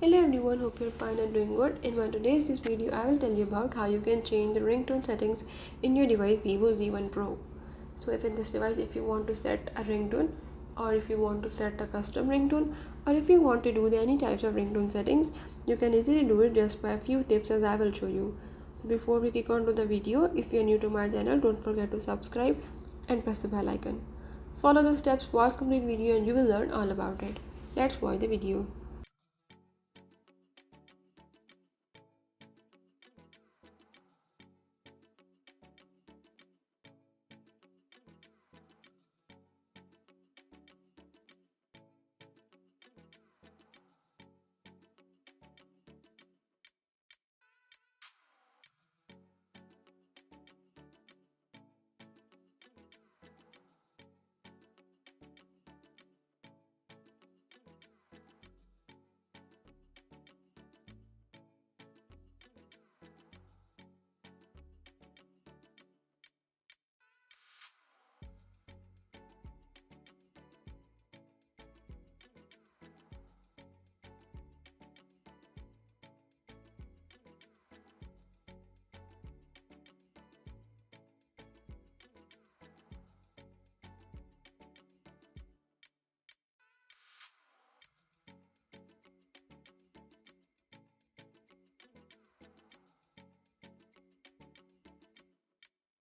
Hello everyone, hope you're fine and doing good. In my today's this video, I will tell you about how you can change the ringtone settings in your device Vivo Z1 Pro. So if in this device, if you want to set a ringtone, or if you want to set a custom ringtone, or if you want to do any types of ringtone settings, you can easily do it just by a few tips as I will show you. So before we kick on to the video, if you're new to my channel, don't forget to subscribe and press the bell icon. Follow the steps, watch complete video and you will learn all about it. Let's watch the video.